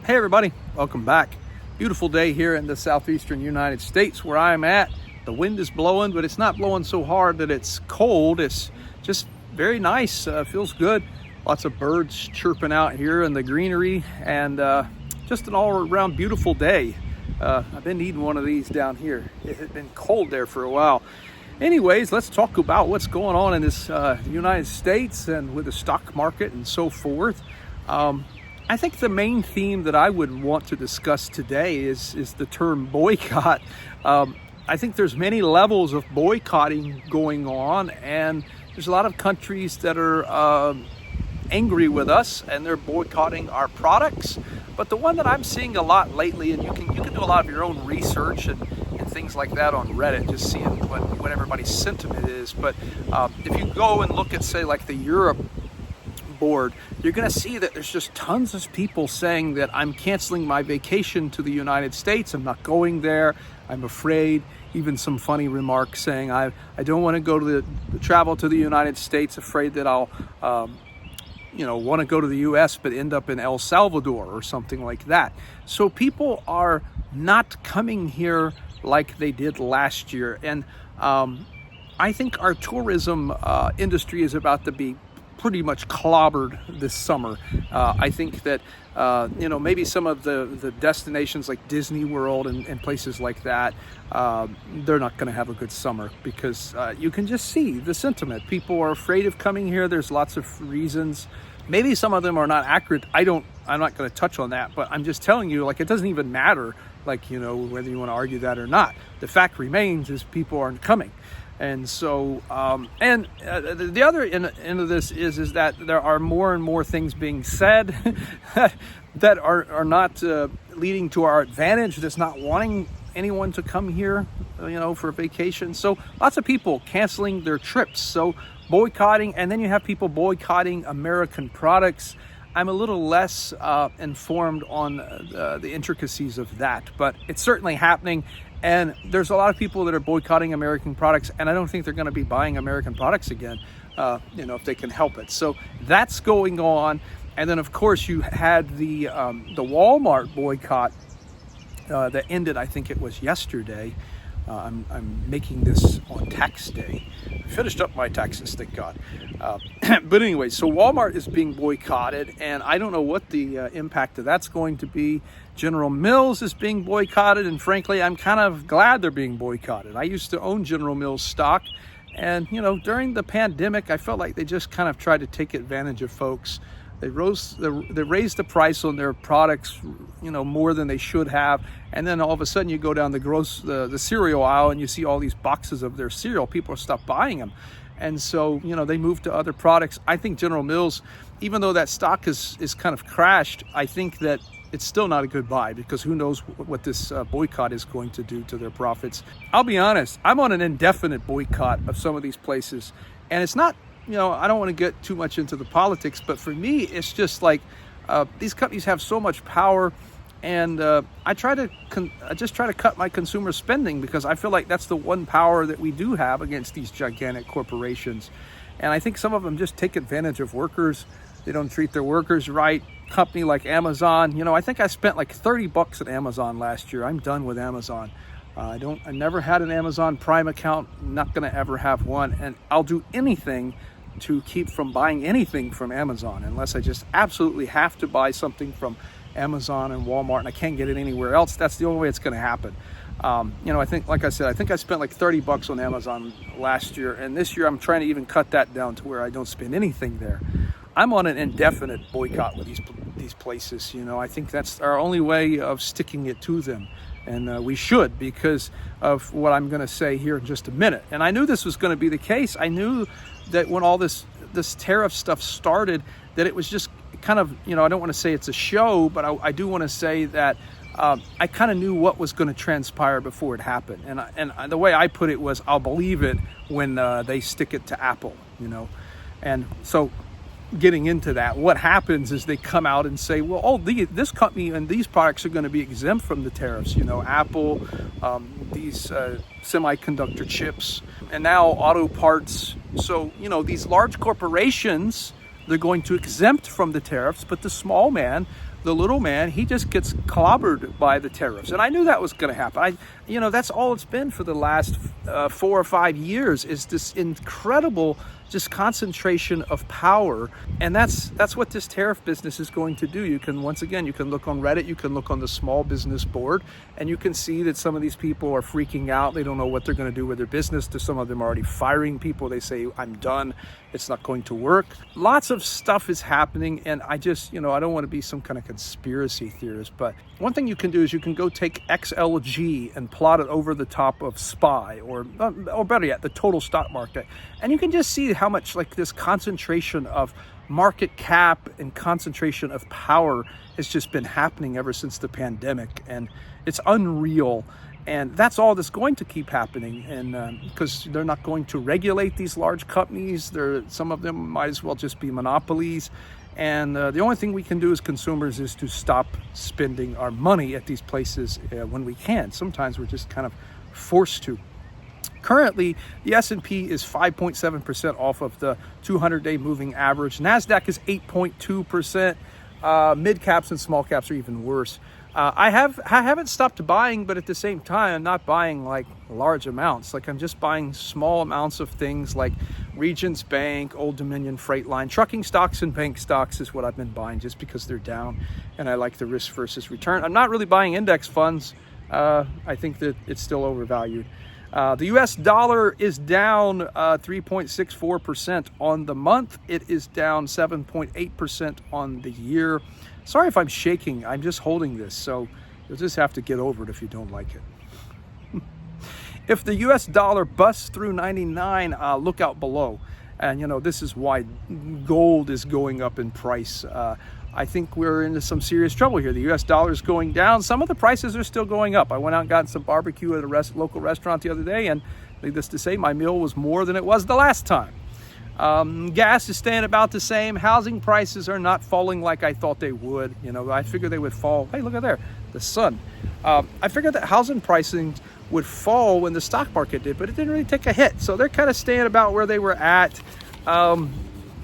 Hey everybody, welcome back. Beautiful day here in the southeastern United States where I'm at. The wind is blowing, but it's not blowing so hard that it's cold. It's just very nice, feels good. Lots of birds chirping out here in the greenery, and just an all-around beautiful day. I've been needing one of these down here. It had been cold there for a while. Anyways, let's talk about what's going on in this United States and with the stock market and so forth. I think the main theme that I would want to discuss today is the term boycott. I think there's many levels of boycotting going on, and there's a lot of countries that are angry with us and they're boycotting our products. But the one that I'm seeing a lot lately, and you can do a lot of your own research and things like that on Reddit, just seeing what everybody's sentiment is. But if you go and look at, say, like the Europe board, you're going to see that there's just tons of people saying that I'm canceling my vacation to the United States. I'm not going there. I'm afraid. Even some funny remarks saying I don't want to go to the travel to the United States, afraid that I'll want to go to the US but end up in El Salvador or something like that. So people are not coming here like they did last year. And I think our tourism industry is about to be pretty much clobbered this summer. I think that maybe some of the destinations like Disney World and places like that, they're not going to have a good summer because you can just see the sentiment. People are afraid of coming here. There's lots of reasons. Maybe some of them are not accurate. I'm not going to touch on that, but I'm just telling you, like, it doesn't even matter, like, whether you want to argue that or not. The fact remains is people aren't coming. And so, the other end of this is that there are more and more things being said that are not leading to our advantage. That's not wanting anyone to come here, for vacation. So lots of people canceling their trips. So boycotting, and then you have people boycotting American products. I'm a little less informed on the intricacies of that, but it's certainly happening. And there's a lot of people that are boycotting American products, and I don't think they're going to be buying American products again, if they can help it. So that's going on. And then, of course, you had the Walmart boycott that ended, I think it was yesterday. I'm making this on tax day. I finished up my taxes, thank God. But anyway, so Walmart is being boycotted, and I don't know what the impact of that's going to be. General Mills is being boycotted, and frankly, I'm kind of glad they're being boycotted. I used to own General Mills stock, and during the pandemic, I felt like they just kind of tried to take advantage of folks. They raised the price on their products, more than they should have. And then all of a sudden you go down the cereal aisle and you see all these boxes of their cereal. People stop buying them. And so, they moved to other products. I think General Mills, even though that stock is kind of crashed, I think that it's still not a good buy because who knows what this boycott is going to do to their profits. I'll be honest, I'm on an indefinite boycott of some of these places. And it's not, I don't want to get too much into the politics, but for me, it's just like these companies have so much power, and I just try to cut my consumer spending because I feel like that's the one power that we do have against these gigantic corporations. And I think some of them just take advantage of workers. They don't treat their workers right. Company like Amazon, I think I spent like $30 at Amazon last year. I'm done with Amazon. I never had an Amazon Prime account, not going to ever have one, and I'll do anything to keep from buying anything from Amazon unless I just absolutely have to buy something from Amazon and Walmart and I can't get it anywhere else. That's the only way it's going to happen. I think, like I said, I think I spent like $30 on Amazon last year, and this year I'm trying to even cut that down to where I don't spend anything there. I'm on an indefinite boycott with these places. I think that's our only way of sticking it to them. And we should, because of what I'm going to say here in just a minute. And I knew this was going to be the case. I knew that when all this tariff stuff started, that it was just kind of, I don't want to say it's a show, but I do want to say that I kind of knew what was going to transpire before it happened. And the way I put it was, I'll believe it when they stick it to Apple, And so getting into that, what happens is they come out and say, well, this company and these products are going to be exempt from the tariffs. Apple, these semiconductor chips, and now auto parts. So, these large corporations, they're going to exempt from the tariffs, but the small man, the little man, he just gets clobbered by the tariffs. And I knew that was going to happen. That's all it's been for the last 4 or 5 years, is this incredible just concentration of power. And that's what this tariff business is going to do. You can look on Reddit, you can look on the small business board, and you can see that some of these people are freaking out. They don't know what they're going to do with their business. Some of them are already firing people. They say, I'm done. It's not going to work. Lots of stuff is happening, and I just, I don't want to be some kind of conspiracy theorist, but one thing you can do is you can go take XLG and plot it over the top of SPY, or better yet, the total stock market, and you can just see how much like this concentration of market cap and concentration of power has just been happening ever since the pandemic, and it's unreal. And that's all that's going to keep happening, and because they're not going to regulate these large companies, some of them might as well just be monopolies. And the only thing we can do as consumers is to stop spending our money at these places when we can. Sometimes we're just kind of forced to. Currently, the S&P is 5.7% off of the 200-day moving average. NASDAQ is 8.2%. Mid caps and small caps are even worse. I haven't stopped buying, but at the same time, I'm not buying like large amounts. Like, I'm just buying small amounts of things like Regions Bank, Old Dominion Freight Line. Trucking stocks and bank stocks is what I've been buying just because they're down and I like the risk versus return. I'm not really buying index funds. I think that it's still overvalued. The US dollar is down 3.64% on the month. It is down 7.8% on the year. Sorry if I'm shaking. I'm just holding this, so you'll just have to get over it if you don't like it. If the US dollar busts through 99, look out below. And this is why gold is going up in price. I think we're into some serious trouble here. The US dollar is going down. Some of the prices are still going up. I went out and got some barbecue at a local restaurant the other day, and needless to say, my meal was more than it was the last time. Gas is staying about the same. Housing prices are not falling like I thought they would. I figured they would fall. Hey, look at there, the sun. I figured that housing pricing would fall when the stock market did, but it didn't really take a hit. So they're kind of staying about where they were at.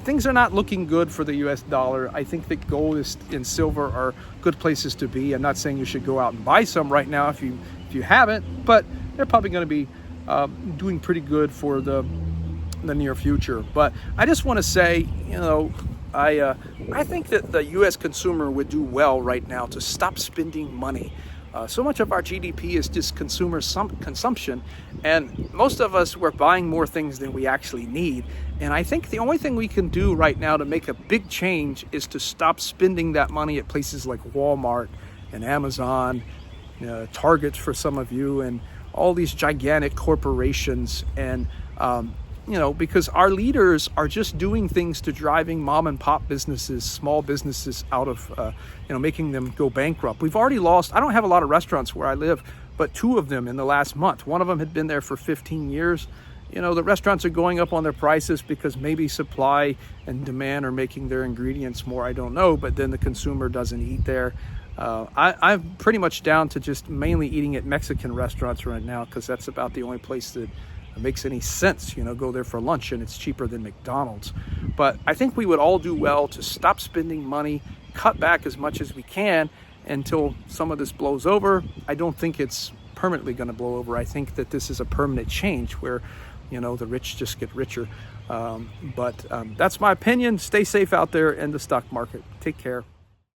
Things are not looking good for the US dollar. I think that gold and silver are good places to be. I'm not saying you should go out and buy some right now if you haven't, but they're probably going to be doing pretty good for the near future. But I just want to say, I think that the U.S. consumer would do well right now to stop spending money. So much of our GDP is just consumer consumption, and most of us, we're buying more things than we actually need. And I think the only thing we can do right now to make a big change is to stop spending that money at places like Walmart and Amazon, Target for some of you, and all these gigantic corporations. And because our leaders are just doing things to driving mom and pop businesses, small businesses out of, making them go bankrupt. We've already lost, I don't have a lot of restaurants where I live, but 2 of them in the last month. One of them had been there for 15 years. The restaurants are going up on their prices because maybe supply and demand are making their ingredients more, I don't know, but then the consumer doesn't eat there. I'm pretty much down to just mainly eating at Mexican restaurants right now, because that's about the only place that it makes any sense. Go there for lunch and it's cheaper than McDonald's. But I think we would all do well to stop spending money, cut back as much as we can until some of this blows over. I don't think it's permanently going to blow over. I think that this is a permanent change where, the rich just get richer. But that's my opinion. Stay safe out there in the stock market. Take care.